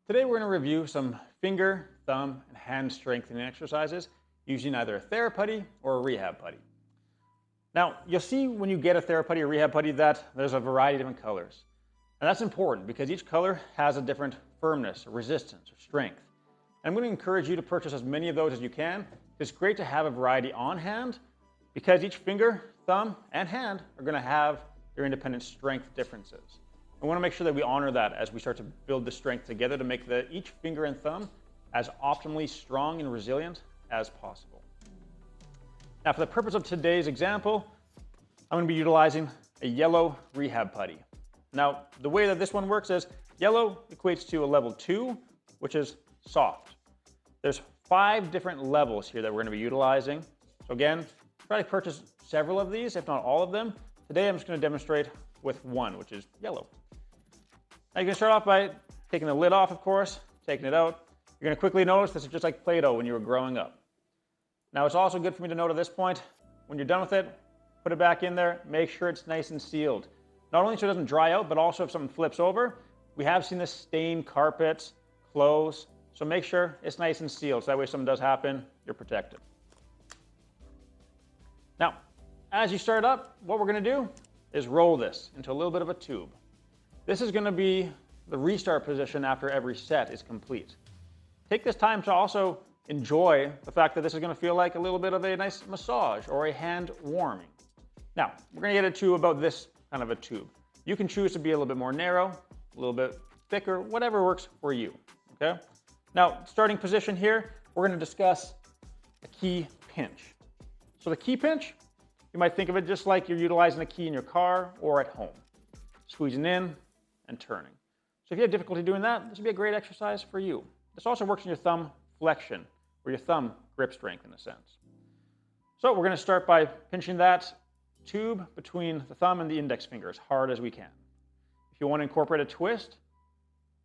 Today we're going to review some finger, thumb, and hand strengthening exercises using either a TheraPutty or a rehab putty. Now, you'll see when you get a TheraPutty or rehab putty that there's a variety of different colors. And that's important because each color has a different firmness, or resistance, or strength. And I'm going to encourage you to purchase as many of those as you can. It's great to have a variety on hand because each finger, thumb, and hand are going to have their independent strength differences. I want to make sure that we honor that as we start to build the strength together to make each finger and thumb as optimally strong and resilient as possible. Now, for the purpose of today's example, I'm going to be utilizing a yellow rehab putty. Now, the way that this one works is yellow equates to a level 2, which is soft. There's 5 different levels here that we're going to be utilizing. So again, try to purchase several of these, if not all of them. Today, I'm just going to demonstrate with one, which is yellow. Now, you can start off by taking the lid off, of course, taking it out. You're going to quickly notice this is just like Play-Doh when you were growing up. Now, it's also good for me to note at this point, when you're done with it, put it back in there, make sure it's nice and sealed. Not only so it doesn't dry out, but also if something flips over, we have seen this stain carpets, clothes, so make sure it's nice and sealed, so that way if something does happen, you're protected. Now, as you start up, what we're going to do is roll this into a little bit of a tube. This is going to be the restart position after every set is complete. Take this time to also enjoy the fact that this is going to feel like a little bit of a nice massage or a hand warming. Now, we're going to get it to about this kind of a tube. You can choose to be a little bit more narrow, a little bit thicker, whatever works for you, okay? Now, starting position here, we're going to discuss a key pinch. So the key pinch, you might think of it just like you're utilizing a key in your car or at home, squeezing in and turning. So if you have difficulty doing that, this would be a great exercise for you. This also works in your thumb flexion, or your thumb grip strength in a sense. So we're going to start by pinching that tube between the thumb and the index finger as hard as we can. If you want to incorporate a twist,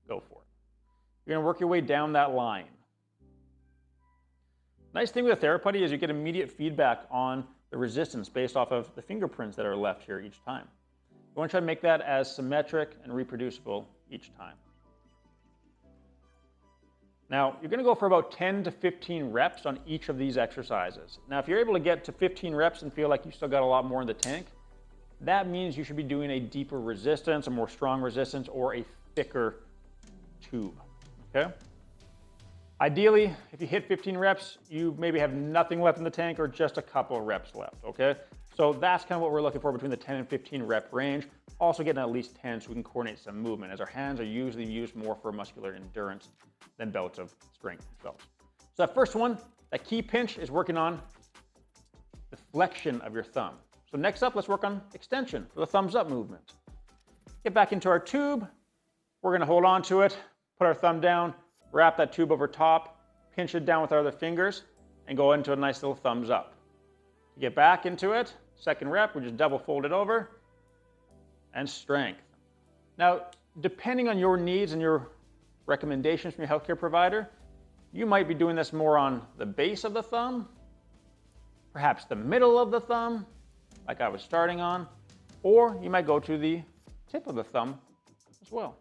go for it. You're going to work your way down that line. Nice thing with a TheraPutty is you get immediate feedback on the resistance based off of the fingerprints that are left here each time. You want to try to make that as symmetric and reproducible each time. Now, you're going to go for about 10 to 15 reps on each of these exercises. Now, if you're able to get to 15 reps and feel like you still got a lot more in the tank, that means you should be doing a deeper resistance, a more strong resistance, or a thicker tube, okay? Ideally, if you hit 15 reps, you maybe have nothing left in the tank or just a couple of reps left, okay? So that's kind of what we're looking for between the 10 and 15 rep range. Also getting at least 10 so we can coordinate some movement, as our hands are usually used more for muscular endurance than bouts of strength themselves. So that first one, that key pinch, is working on the flexion of your thumb. So next up, let's work on extension for the thumbs up movement. Get back into our tube. We're going to hold on to it, put our thumb down, wrap that tube over top, pinch it down with our other fingers, and go into a nice little thumbs up. Get back into it. Second rep, we just double fold it over and strength. Now, depending on your needs and your recommendations from your healthcare provider, you might be doing this more on the base of the thumb, perhaps the middle of the thumb, like I was starting on, or you might go to the tip of the thumb as well.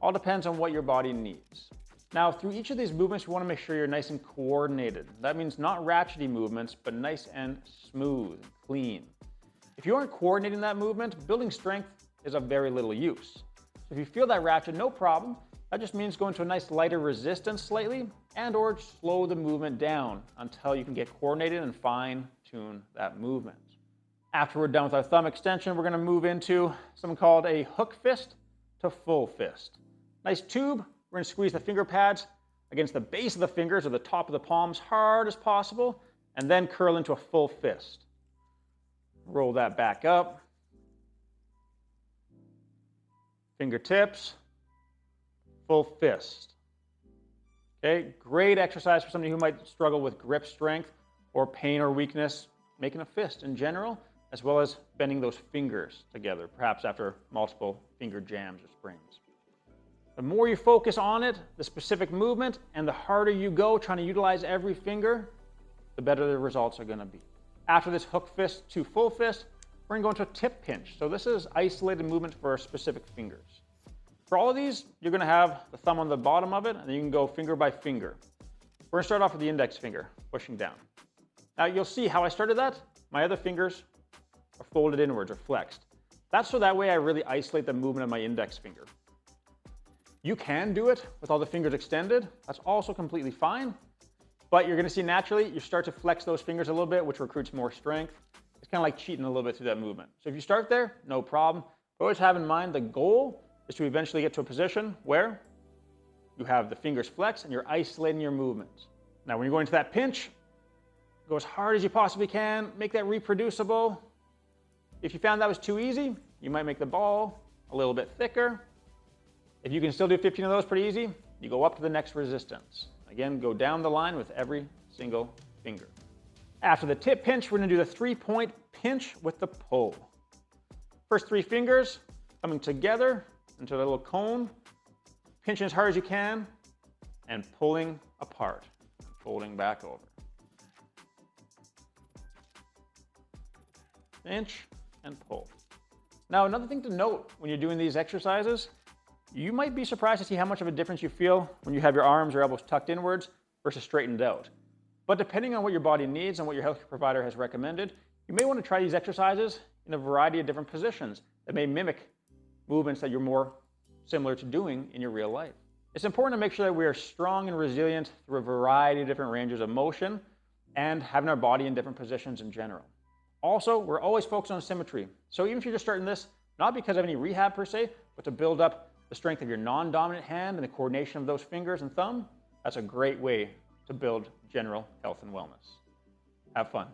All depends on what your body needs. Now, through each of these movements, you want to make sure you're nice and coordinated. That means not ratchety movements, but nice and smooth and clean. If you aren't coordinating that movement, building strength is of very little use. So if you feel that ratchet, no problem. That just means going to a nice lighter resistance slightly and or slow the movement down until you can get coordinated and fine tune that movement. After we're done with our thumb extension, we're going to move into something called a hook fist to full fist. Nice tube. We're going to squeeze the finger pads against the base of the fingers or the top of the palms hard as possible, and then curl into a full fist. Roll that back up. Fingertips, full fist. Okay, great exercise for somebody who might struggle with grip strength or pain or weakness, making a fist in general, as well as bending those fingers together, perhaps after multiple finger jams or springs. The more you focus on it, the specific movement, and the harder you go trying to utilize every finger, the better the results are going to be. After this hook fist to full fist, we're going to go into a tip pinch. So this is isolated movement for specific fingers. For all of these, you're going to have the thumb on the bottom of it, and then you can go finger by finger. We're going to start off with the index finger, pushing down. Now you'll see how I started that. My other fingers are folded inwards or flexed. That's so that way I really isolate the movement of my index finger. You can do it with all the fingers extended. That's also completely fine. But you're going to see naturally you start to flex those fingers a little bit, which recruits more strength. It's kind of like cheating a little bit through that movement. So if you start there, no problem. But always have in mind the goal is to eventually get to a position where you have the fingers flexed and you're isolating your movements. Now when you're going to that pinch, go as hard as you possibly can, make that reproducible. If you found that was too easy, you might make the ball a little bit thicker. If you can still do 15 of those pretty easy, you go up to the next resistance. Again, go down the line with every single finger. After the tip pinch, we're going to do the 3-point pinch with the pull. First 3 fingers coming together into a little cone, pinching as hard as you can, and pulling apart, folding back over. Pinch and pull. Now, another thing to note when you're doing these exercises, you might be surprised to see how much of a difference you feel when you have your arms or elbows tucked inwards versus straightened out. But depending on what your body needs and what your healthcare provider has recommended, you may want to try these exercises in a variety of different positions that may mimic movements that you're more similar to doing in your real life. It's important to make sure that we are strong and resilient through a variety of different ranges of motion and having our body in different positions in general. Also, we're always focused on symmetry. So even if you're just starting this, not because of any rehab per se, but to build up the strength of your non-dominant hand and the coordination of those fingers and thumb, that's a great way to build general health and wellness. Have fun.